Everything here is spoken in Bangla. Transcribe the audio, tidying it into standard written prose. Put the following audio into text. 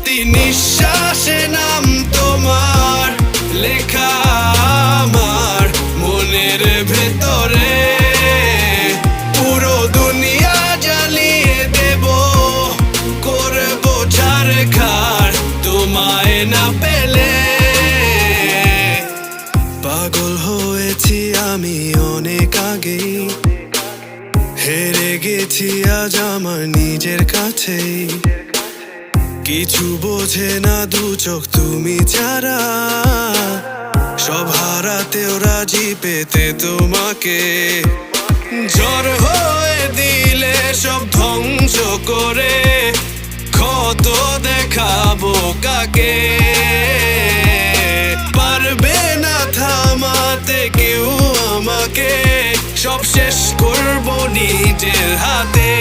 প্রতি নিঃশ্বাসে নাম তোমার লেখা আমার মনের ভেতরে। পুরো দুনিয়া জ্বালিয়ে দেব, করবো ছারখার তোমায় না পেলে। পাগল হয়েছি আমি অনেক আগেই, হেরে গেছি আজ আমার নিজের কাছেই। কিছু বোঝে না দু চোখ তুমি ছাড়া, সব হারাতেও রাজি পেতে তোমাকে। ঝড় হয়ে দিলে সব ধ্বংস করে ক্ষত দেখাবো কাকে। পারবে না থামাতে কেউ আমাকে, সব শেষ করবো নিজের হাতে।